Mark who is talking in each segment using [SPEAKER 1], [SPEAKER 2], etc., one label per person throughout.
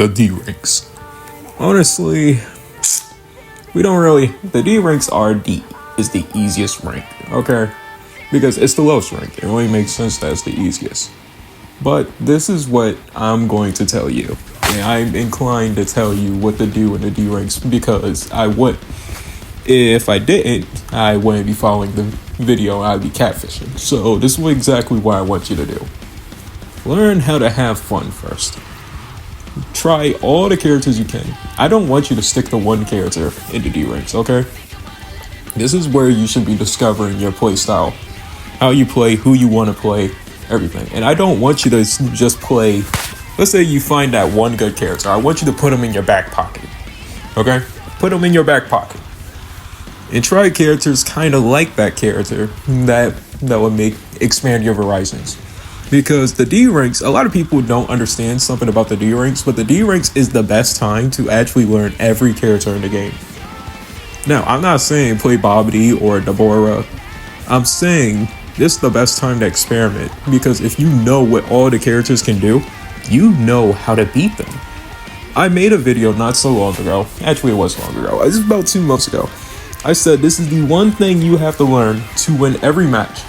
[SPEAKER 1] The D ranks. Honestly, the D ranks is the easiest rank, okay? Because it's the lowest rank. It only makes sense that it's the easiest. But this is what I'm going to tell you. And I'm inclined to tell you what to do in the D ranks because I would. If I didn't, I wouldn't be following the video, I'd be catfishing. So this is exactly what I want you to do. Learn how to have fun first. Try all the characters you can. I don't want you to stick to one character in the D ranks, okay? This is where you should be discovering your play style. How you play, who you want to play, everything. And I don't want you to just play, let's say you find that one good character. I want you to put them in your back pocket, okay? Put them in your back pocket. And try characters kind of like that character that would expand your horizons. Because the D ranks, a lot of people don't understand something about the D ranks, but the D ranks is the best time to actually learn every character in the game. Now, I'm not saying play Babidi or Deborah. I'm saying this is the best time to experiment, because if you know what all the characters can do, you know how to beat them. I made a video not so long ago. Actually, it was long ago. It was about 2 months ago. I said this is the one thing you have to learn to win every match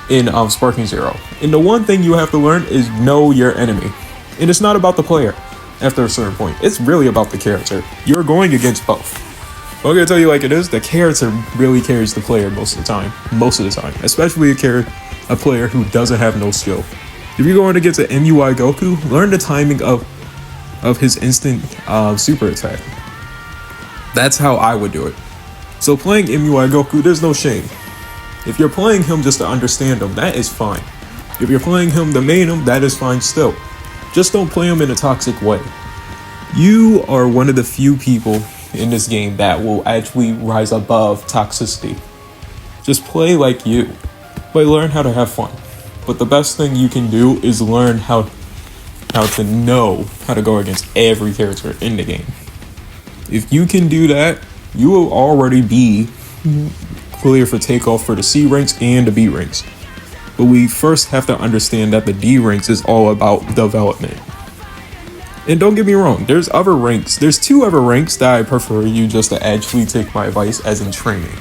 [SPEAKER 1] in Sparking Zero. And the one thing you have to learn is know your enemy. And it's not about the player after a certain point. It's really about the character. You're going against both. I'm gonna tell you like it is, the character really carries the player most of the time. Most of the time. Especially a player who doesn't have no skill. If you're going against an MUI Goku, learn the timing of his instant super attack. That's how I would do it. So playing MUI Goku, there's no shame. If you're playing him just to understand him, that is fine. If you're playing him to main him, that is fine still. Just don't play him in a toxic way. You are one of the few people in this game that will actually rise above toxicity. Just play like you. Learn how to have fun. But the best thing you can do is learn how to know how to go against every character in the game. If you can do that, you will already be clear for takeoff for the C ranks and the B ranks. But we first have to understand that the D ranks is all about development. And don't get me wrong, there's 2 other ranks that I prefer you just to actually take my advice as in training.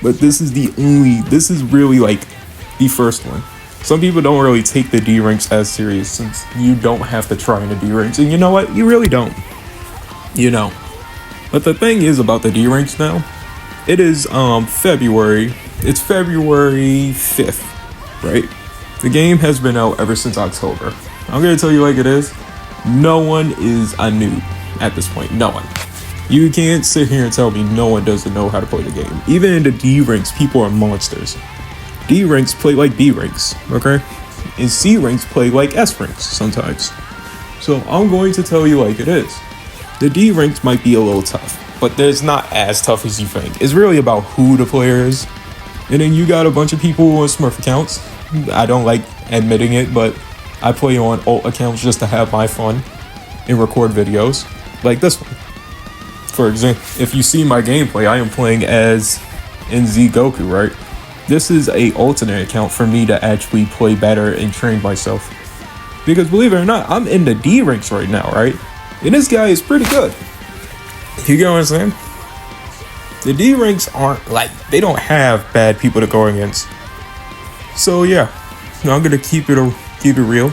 [SPEAKER 1] But this is really like the first one. Some people don't really take the D ranks as serious since you don't have to try in the D ranks. And you know what? You really don't. You know. But the thing is about the D ranks now, it is February 5th, right? The game has been out ever since October. I'm gonna tell you like it is, no one is a noob at this point, no one. You can't sit here and tell me no one doesn't know how to play the game. Even in the D ranks, people are monsters. D ranks play like B ranks, okay? And C ranks play like S ranks sometimes. So I'm going to tell you like it is. The D ranks might be a little tough, but it's not as tough as you think. It's really about who the player is. And then you got a bunch of people on Smurf accounts. I don't like admitting it, but I play on alt accounts just to have my fun and record videos like this one. For example, if you see my gameplay, I am playing as NZ Goku, right? This is a alternate account for me to actually play better and train myself. Because believe it or not, I'm in the D ranks right now, right? And this guy is pretty good. You get what I'm saying? The D ranks aren't like, they don't have bad people to go against. So yeah, I'm gonna keep it real.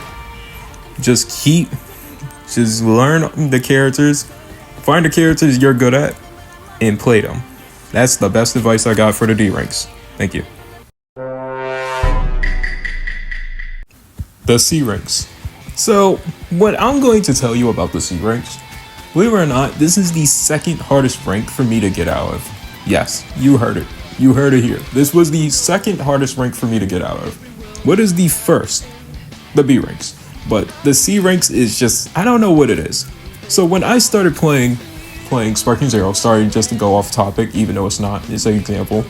[SPEAKER 1] Just learn the characters, find the characters you're good at, and play them. That's the best advice I got for the D ranks. Thank you. The C ranks. So what I'm going to tell you about the C ranks, believe it or not, this is the second hardest rank for me to get out of. Yes, you heard it. You heard it here. This was the second hardest rank for me to get out of. What is the first? The B ranks. But the C ranks is just, I don't know what it is. So when I started playing Sparking Zero, sorry just to go off topic, even though it's not, it's an example.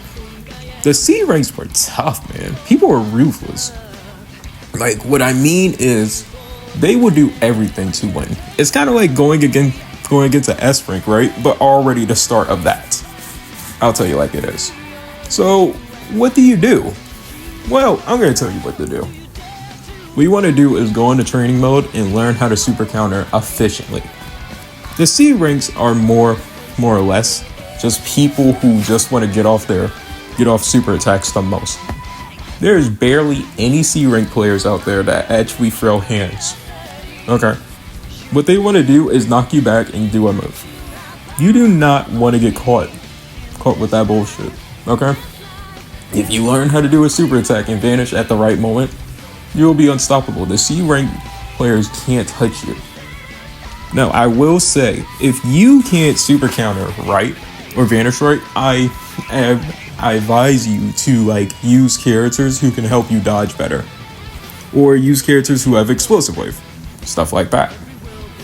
[SPEAKER 1] The C ranks were tough, man. People were ruthless. Like, what I mean is, they will do everything to win. It's kind of like going against an S rank, right? But already the start of that. I'll tell you like it is. So, what do you do? Well, I'm going to tell you what to do. What you want to do is go into training mode and learn how to super counter efficiently. The C ranks are more or less just people who just want to get off super attacks the most. There is barely any C rank players out there that actually throw hands. Okay. What they want to do is knock you back and do a move. You do not want to get caught with that bullshit. Okay? If you learn how to do a super attack and vanish at the right moment, you will be unstoppable. The C rank players can't touch you. Now, I will say, if you can't super counter right or vanish right, I advise you to use characters who can help you dodge better, or use characters who have explosive wave, stuff like that.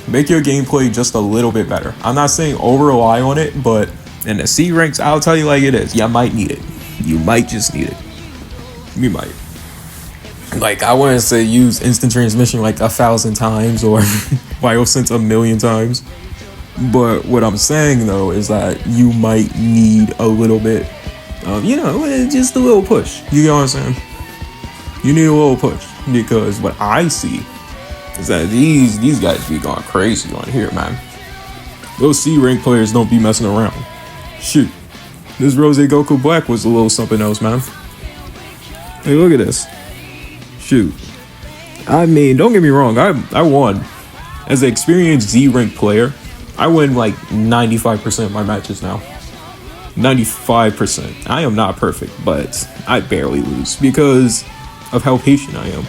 [SPEAKER 1] Make your gameplay just a little bit better. I'm not saying over rely on it, but in the C ranks, I'll tell you like it is. You might need it. You might just need it. You might. I wouldn't say use instant transmission 1,000 times or Biosense 1,000,000 times. But what I'm saying though is that you might need a little bit of, just a little push. You know what I'm saying? You need a little push, because what I see is that these guys be going crazy on here, man. Those C rank players don't be messing around. Shoot, this Rose Goku Black was a little something else, man. Hey, look at this. Shoot. I mean, don't get me wrong, I won. As an experienced Z rank player, I win 95% of my matches now. 95%. I am not perfect, but I barely lose because of how patient I am.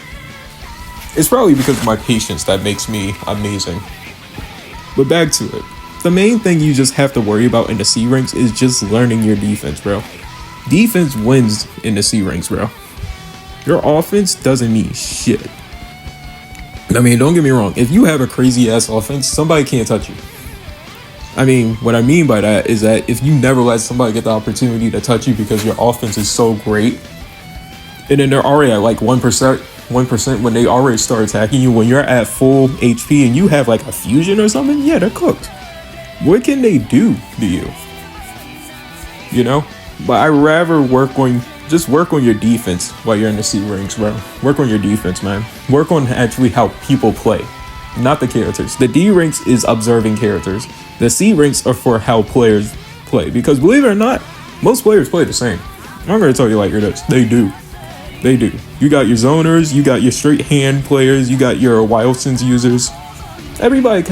[SPEAKER 1] It's probably because of my patience that makes me amazing. But back to it. The main thing you just have to worry about in the C ranks is just learning your defense, bro. Defense wins in the C ranks, bro. Your offense doesn't mean shit. I mean, don't get me wrong. If you have a crazy ass offense, somebody can't touch you. I mean, what I mean by that is that if you never let somebody get the opportunity to touch you because your offense is so great, and then they're already at 1% when they already start attacking you, when you're at full HP and you have a fusion or something, yeah, they're cooked. What can they do to you? But I rather work on your defense while you're in the C ranks, bro. Work on your defense, man. Work on actually how people play, not the characters. The D ranks is observing characters. The C ranks are for how players play, because believe it or not, most players play the same. I'm gonna tell you like it is. They do. You got your zoners, you got your straight hand players, you got your Wildsons users. Everybody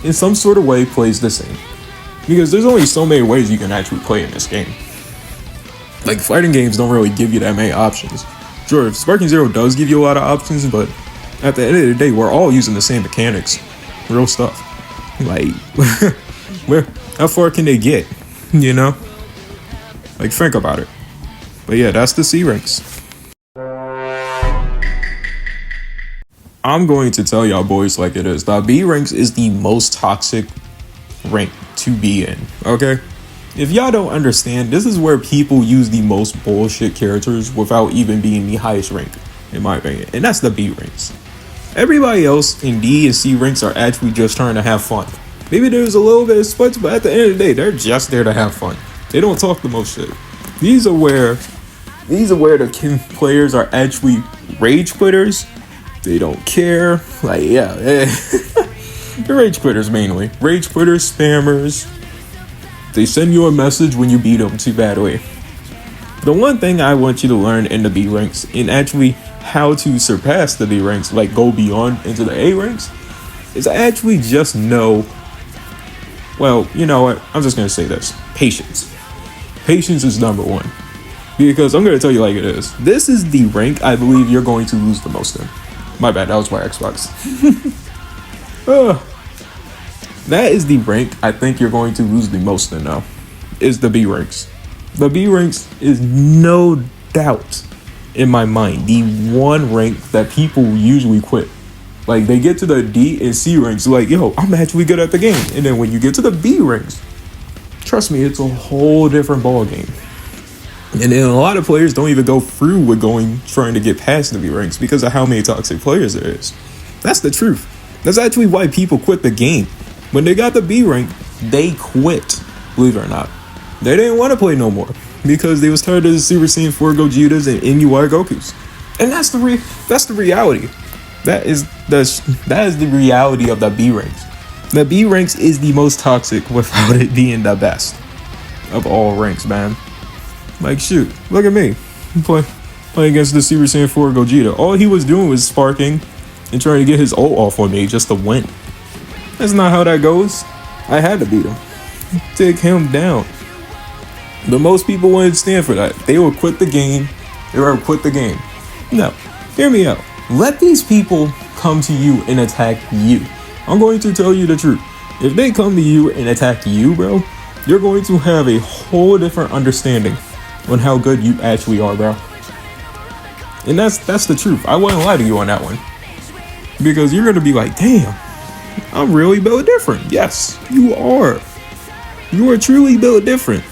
[SPEAKER 1] in some sort of way plays the same, because there's only so many ways you can actually play in this game. Fighting games don't really give you that many options. Sure, Sparking Zero does give you a lot of options, but at the end of the day, we're all using the same mechanics. Real stuff. How far can they get? Think about it. But yeah, that's the C ranks. I'm going to tell y'all boys like it is. The B ranks is the most toxic rank to be in, okay? If y'all don't understand, this is where people use the most bullshit characters without even being the highest rank, in my opinion. And that's the B ranks. Everybody else in D and C ranks are actually just trying to have fun. Maybe there's a little bit of sputs, but at the end of the day, they're just there to have fun. They don't talk the most shit. These are where the players are actually rage quitters. They don't care. They're rage quitters mainly. Rage quitters, spammers. They send you a message when you beat them too badly. The one thing I want you to learn in the B ranks, and actually how to surpass the B ranks, go beyond into the A ranks, is actually just know, well, you know what? I'm just going to say this. Patience. Patience is number one. Because I'm going to tell you like it is. This is the rank I believe you're going to lose the most in. My bad, that was my Xbox. That is the rank I think you're going to lose the most in now, is the B ranks. The B ranks is no doubt, in my mind, the one rank that people usually quit. They get to the D and C ranks, yo, I'm actually good at the game. And then when you get to the B ranks, trust me, it's a whole different ball game. And then a lot of players don't even go through with trying to get past the B ranks because of how many toxic players there is. That's the truth. That's actually why people quit the game. When they got the B rank, they quit, believe it or not. They didn't want to play no more because they was tired of the Super Saiyan 4 Gogetas and NUR Gokus. And that's the reality. That is the reality of the B ranks. The B ranks is the most toxic without it being the best of all ranks, man. Like, shoot, look at me. Playing against the Super Saiyan 4 Gogeta. All he was doing was sparking and trying to get his ult off on me just to win. That's not how that goes. I had to beat him. Take him down. But most people wouldn't stand for that. They would quit the game. No, hear me out. Let these people come to you and attack you. I'm going to tell you the truth. If they come to you and attack you, bro, you're going to have a whole different understanding on how good you actually are, bro. And that's the truth. I wouldn't lie to you on that one. Because you're going to be like, damn, I'm really built different. Yes, you are. You are truly built different.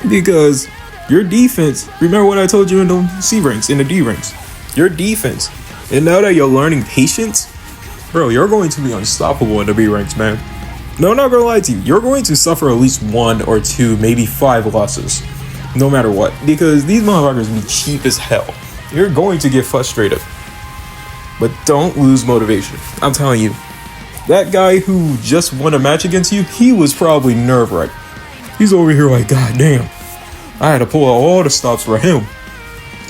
[SPEAKER 1] Because your defense, remember what I told you in the C ranks, in the D ranks, your defense, and now that you're learning patience, bro, you're going to be unstoppable in the B ranks, man. No, I'm not gonna lie to you. You're going to suffer at least 1 or 2, maybe 5 losses, no matter what, because these motherfuckers be cheap as hell. You're going to get frustrated, but don't lose motivation. I'm telling you, that guy who just won a match against you, he was probably nerve-wracked. He's over here like, God damn, I had to pull out all the stops for him.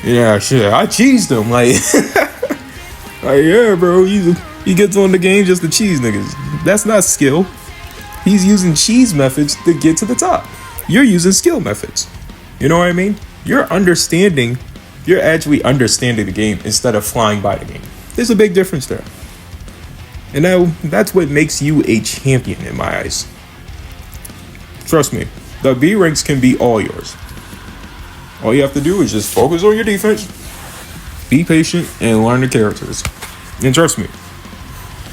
[SPEAKER 1] Yeah, shit, I cheesed him. Like yeah, bro, he gets on the game just to cheese niggas. That's not skill. He's using cheese methods to get to the top. You're using skill methods. You know what I mean? You're actually understanding the game instead of flying by the game. There's a big difference there. And now that's what makes you a champion in my eyes. Trust me, the B ranks can be all yours. All you have to do is just focus on your defense, be patient, and learn the characters. And trust me,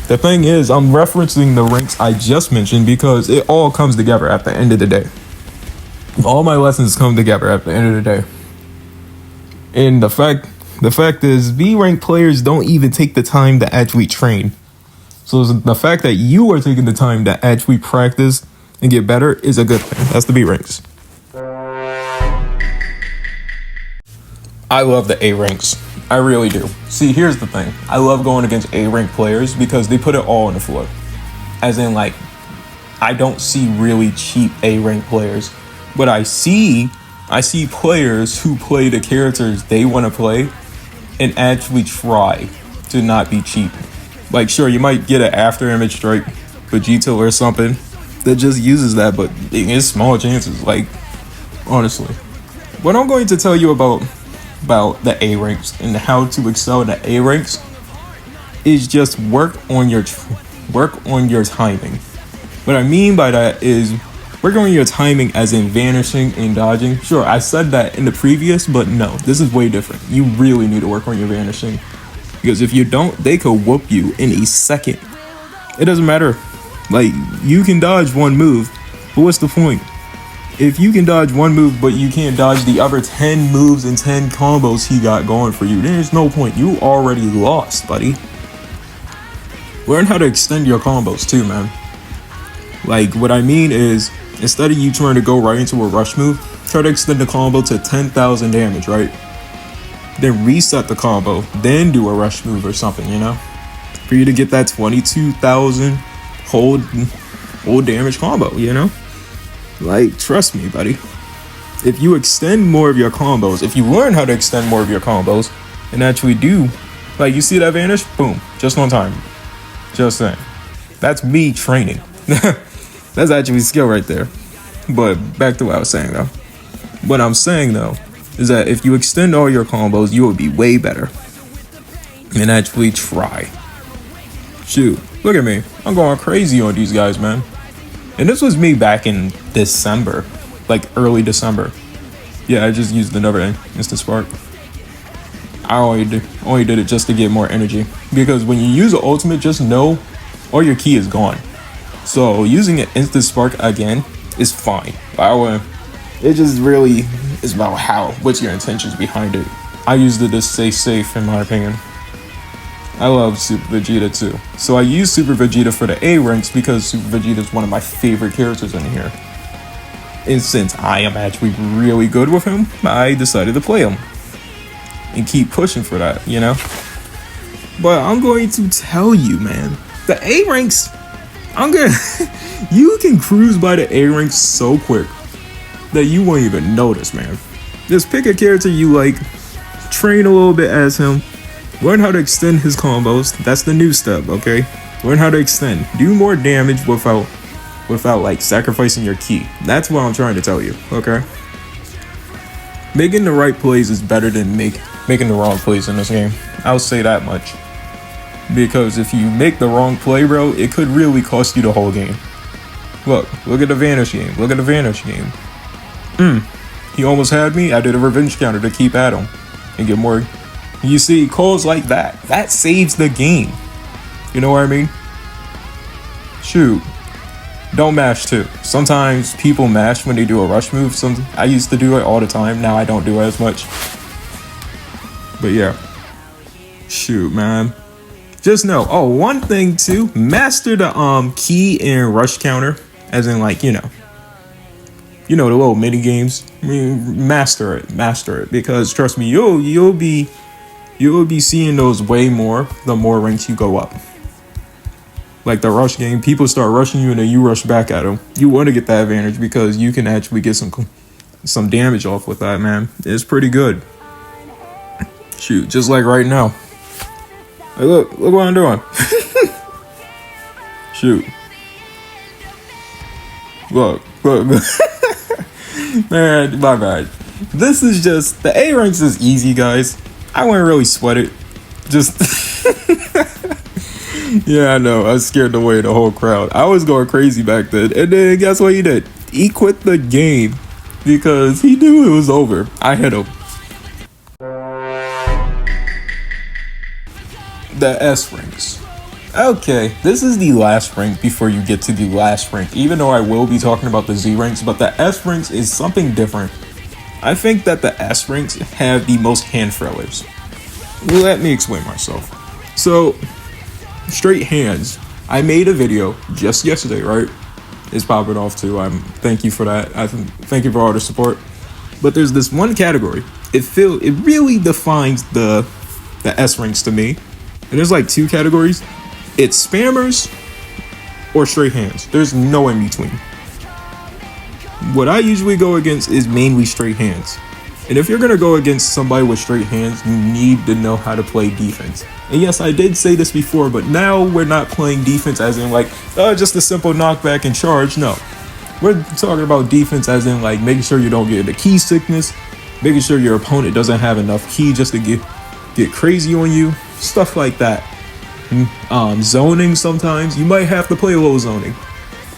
[SPEAKER 1] the thing is, I'm referencing the ranks I just mentioned because it all comes together at the end of the day. All my lessons come together at the end of the day. And the fact is, B rank players don't even take the time to actually train. So the fact that you are taking the time to actually practice and get better is a good thing. That's the B ranks. I love the A ranks. I really do. See, here's the thing. I love going against A rank players because they put it all on the floor. As in, like, I don't see really cheap A rank players. But I see players who play the characters they want to play and actually try to not be cheap. Like, sure, you might get an after image strike, Vegeta or something that just uses that, but it's small chances, like, honestly. What I'm going to tell you about the A ranks and how to excel in the A ranks is just work on your timing. What I mean by that is work on your timing as in vanishing and dodging. Sure, I said that in the previous, but no, this is way different. You really need to work on your vanishing. Because if you don't, they could whoop you in a second. It doesn't matter. Like, you can dodge one move, but what's the point? If you can dodge one move, but you can't dodge the other 10 moves and 10 combos he got going for you, there's no point. You already lost, buddy. Learn how to extend your combos too, man. Like, what I mean is, instead of you trying to go right into a rush move, try to extend the combo to 10,000 damage, right? Then reset the combo, then do a rush move or something, you know? For you to get that 22,000 whole damage combo, you know? Like, trust me, buddy. If you extend more of your combos, if you learn how to extend more of your combos, and actually do, like, you see that vanish? Boom. Just on time. Just saying. That's me training. That's actually skill right there. But back to what I was saying, though. What I'm saying, though, is that if you extend all your combos, you will be way better. And actually try. Shoot. Look at me. I'm going crazy on these guys, man. And this was me back in December, like early December. Yeah, I just used another Instant Spark. I only did it just to get more energy. Because when you use an ultimate, just know all your ki is gone. So using an Instant Spark again is fine. It just really is about what's your intentions behind it. I used it to stay safe, in my opinion. I love Super Vegeta too. So I use Super Vegeta for the A ranks because Super Vegeta is one of my favorite characters in here. And since I am actually really good with him, I decided to play him. And keep pushing for that, you know? But I'm going to tell you, man, the A ranks, I'm gonna, you can cruise by the A ranks so quick that you won't even notice, man. Just pick a character you like, train a little bit as him, learn how to extend his combos. That's the new step, okay? Learn how to extend. Do more damage without like sacrificing your ki. That's what I'm trying to tell you, okay? Making the right plays is better than making the wrong plays in this game. I'll say that much. Because if you make the wrong play, bro, it could really cost you the whole game. Look at the Vanish game. Look at the Vanish game. He almost had me. I did a revenge counter to keep at him and get more. You see, calls like that. That saves the game. You know what I mean? Shoot. Don't mash too. Sometimes people mash when they do a rush move. I used to do it all the time. Now I don't do it as much. But yeah. Shoot, man. Just know. Oh, one thing too. Master the key and rush counter. As in, like, you know the little mini games. I mean, master it. Because trust me, you'll be seeing those way more the more ranks you go up. Like the rush game, people start rushing you and then you rush back at them. You want to get that advantage because you can actually get some damage off with that, man. It's pretty good. Shoot, just like right now. Hey, look what I'm doing. Shoot. Look. Man, my bad. This is just, the A ranks is easy, guys. I wouldn't really sweat it. Just, yeah, I know. I scared away the whole crowd. I was going crazy back then. And then guess what he did? He quit the game because he knew it was over. I hit him. The S ranks. Okay, this is the last rank before you get to the last rank, even though I will be talking about the Z ranks, but the S ranks is something different. I think that the S ranks have the most hand throwers. Let me explain myself. So, straight hands. I made a video just yesterday, right? It's popping off too. Thank you for that. Thank you for all the support. But there's this one category. It really defines the S ranks to me. And there's like two categories. It's spammers or straight hands. There's no in between. What I usually go against is mainly straight hands. And if you're going to go against somebody with straight hands, you need to know how to play defense. And yes, I did say this before, but now we're not playing defense as in like, just a simple knockback and charge. No. We're talking about defense as in like making sure you don't get the ki sickness, making sure your opponent doesn't have enough ki just to get crazy on you, stuff like that. Zoning sometimes. You might have to play a little zoning.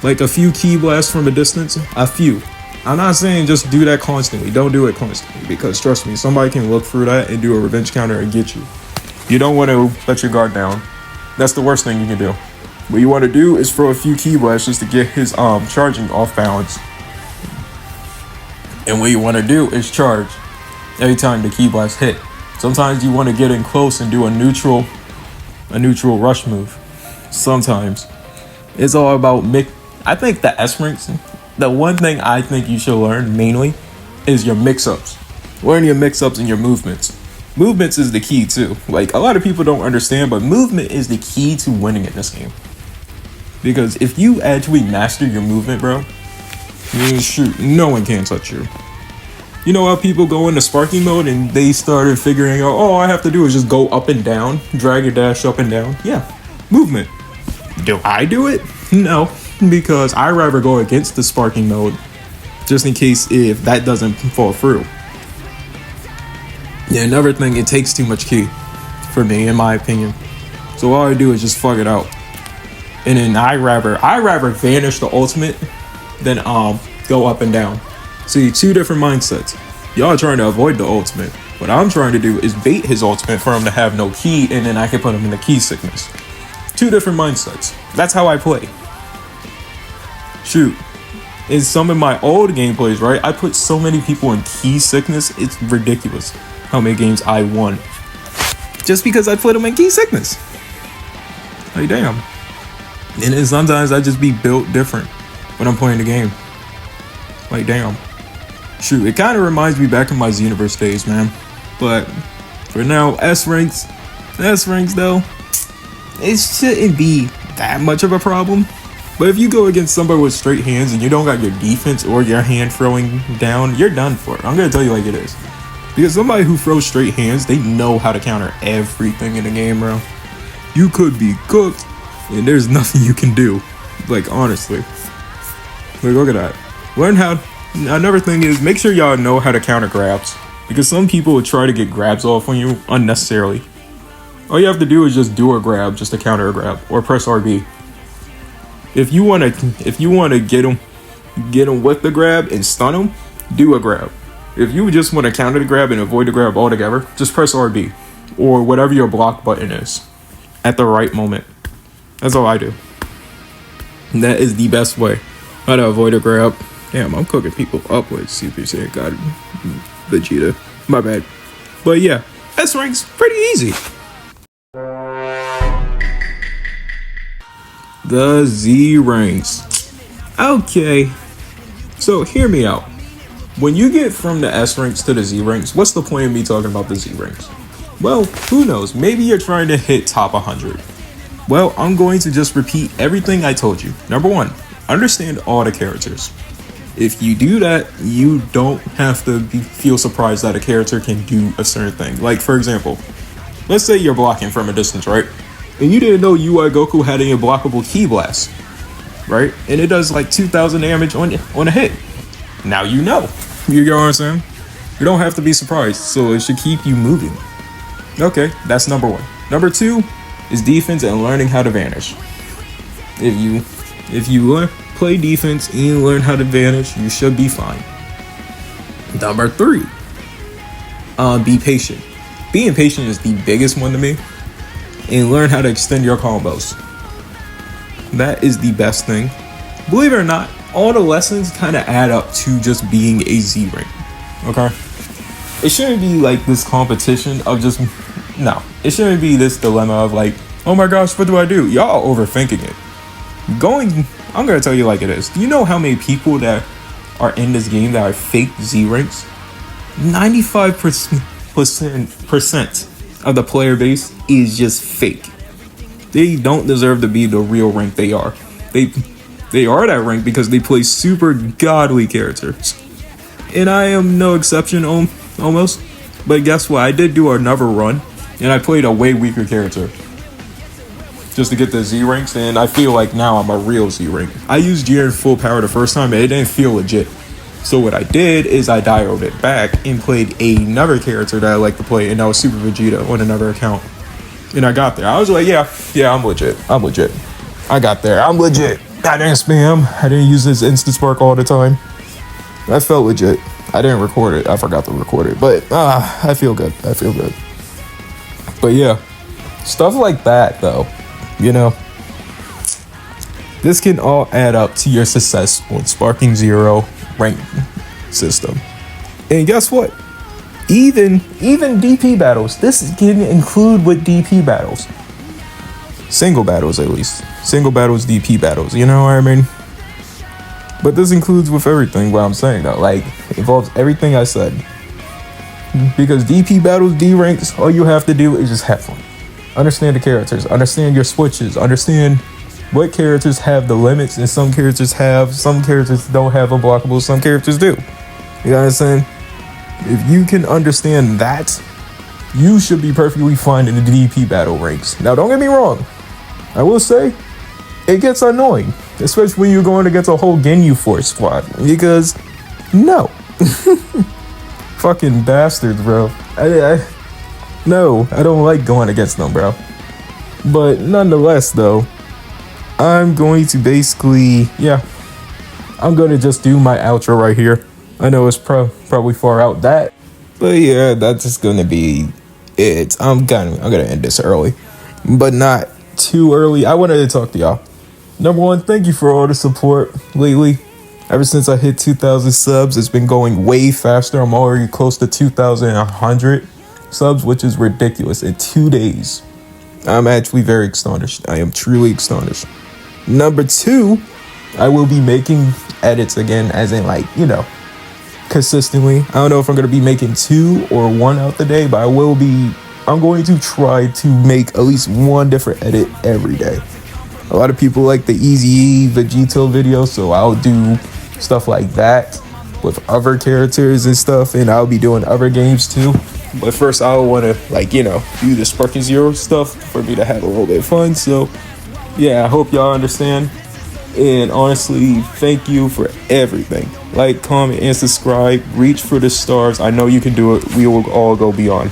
[SPEAKER 1] Like a few ki blasts from a distance. A few. I'm not saying just do that constantly. Don't do it constantly. Because trust me, somebody can look through that and do a revenge counter and get you. You don't want to let your guard down. That's the worst thing you can do. What you want to do is throw a few ki blasts just to get his charging off balance. And what you want to do is charge every time the ki blast hit. Sometimes you want to get in close and do a neutral rush move. Sometimes it's all about I think the S ranks, the one thing I think you should learn mainly is your mix-ups. Learn your mix-ups and your movements. Movements is the key too. Like a lot of people don't understand, but movement is the key to winning in this game. Because if you actually master your movement, bro, shoot, no one can touch you. You know how people go into sparking mode and they started figuring out, all I have to do is just go up and down, drag your dash up and down. Yeah, movement. Do I do it? No, because I rather go against the sparking mode just in case if that doesn't fall through. Yeah, another thing, it takes too much ki for me, in my opinion. So all I do is just fuck it out. And then I rather vanish the ultimate than go up and down. See, two different mindsets. Y'all are trying to avoid the ultimate. What I'm trying to do is bait his ultimate for him to have no ki, and then I can put him in the ki sickness. Two different mindsets. That's how I play. Shoot. In some of my old gameplays, right, I put so many people in ki sickness, it's ridiculous how many games I won. Just because I put them in ki sickness. Like, damn. And then sometimes I just be built different when I'm playing the game. Like, damn. Shoot, it kind of reminds me back in my Xenoverse days, man. But for now, S ranks, S ranks though, it shouldn't be that much of a problem. But if you go against somebody with straight hands and you don't got your defense or your hand throwing down, you're done for. I'm gonna tell you like it is. Because somebody who throws straight hands, they know how to counter everything in the game, bro. You could be cooked, and there's nothing you can do. Like, honestly. Like, look at that. Learn how. Another thing is, make sure y'all know how to counter grabs. Because some people will try to get grabs off on you unnecessarily. All you have to do is just do a grab, just to counter a grab, or press RB. If you wanna get him with the grab and stun him, do a grab. If you just want to counter the grab and avoid the grab altogether, just press RB or whatever your block button is at the right moment. That's all I do. And that is the best way how to avoid a grab. Damn, I'm cooking people up with Super Saiyan God Vegeta. My bad. But yeah, S rank's pretty easy. The Z ranks. Okay, so hear me out. When you get from the S ranks to the Z ranks, what's the point of me talking about the Z ranks? Well, who knows? Maybe you're trying to hit top 100. Well, I'm going to just repeat everything I told you. Number one, understand all the characters. If you do that, you don't have to feel surprised that a character can do a certain thing. Like, for example, let's say you're blocking from a distance, right? And you didn't know UI Goku had an unblockable Ki Blast, right? And it does like 2,000 damage on a hit. Now you know. You get what I'm saying? You don't have to be surprised, so it should keep you moving. Okay, that's number one. Number two is defense and learning how to vanish. If you play defense and you learn how to vanish, you should be fine. Number three, be patient. Being patient is the biggest one to me. And learn how to extend your combos. That is the best thing. Believe it or not, all the lessons kind of add up to just being a Z rank. Okay? It shouldn't be like this competition of just... No. It shouldn't be this dilemma of like, oh my gosh, what do I do? Y'all overthinking it. I'm going to tell you like it is. Do you know how many people that are in this game that are fake Z ranks? 95% of the player base is just fake. They don't deserve to be the real rank they are. They are that rank because they play super godly characters. And I am no exception almost. But guess what? I did do another run and I played a way weaker character. Just to get the Z ranks, and I feel like now I'm a real Z rank. I used Jiren full power the first time and it didn't feel legit. So what I did is I dialed it back and played another character that I like to play, and that was Super Vegeta on another account. And I got there. I was like, yeah, I'm legit. I got there. I'm legit. I didn't spam. I didn't use this Instant Spark all the time. I felt legit. I didn't record it. I forgot to record it. But I feel good. But yeah, stuff like that though, you know, this can all add up to your success on Sparking Zero rank system. And guess what? Even DP battles. This can include with DP battles. Single battles at least. Single battles, DP battles. You know what I mean? But this includes with everything what I'm saying though. Like, involves everything I said. Because DP battles, D ranks, all you have to do is just have fun. Understand the characters. Understand your switches. Understand what characters have the limits and some characters don't have unblockables, some characters do. You know what I'm saying? If you can understand that, you should be perfectly fine in the DP battle ranks. Now, don't get me wrong. I will say, it gets annoying. Especially when you're going against a whole Ginyu Force squad. Because, no. Fucking bastards, bro. No, I don't like going against them, bro. But nonetheless, though, I'm going to basically, I'm going to just do my outro right here. I know it's probably far out that, but yeah, that's just going to be it. I'm going to end this early, but not too early. I wanted to talk to y'all. Number one, thank you for all the support lately. Ever since I hit 2,000 subs, it's been going way faster. I'm already close to 2,100 subs, which is ridiculous. In 2 days, I'm actually very astonished. I am truly astonished. Number two, I will be making edits again, as in like, consistently. I don't know if I'm going to be making 2 or 1 out the day, but I will be I'm going to try to make at least one different edit every day. A lot of people like the Easy Vegito video, so I'll do stuff like that with other characters and stuff, and I'll be doing other games too. But first, I want to, like, you know, do the Sparking Zero stuff for me to have a little bit of fun. So, yeah, I hope y'all understand. And honestly, thank you for everything. Like, comment, and subscribe. Reach for the stars. I know you can do it. We will all go beyond.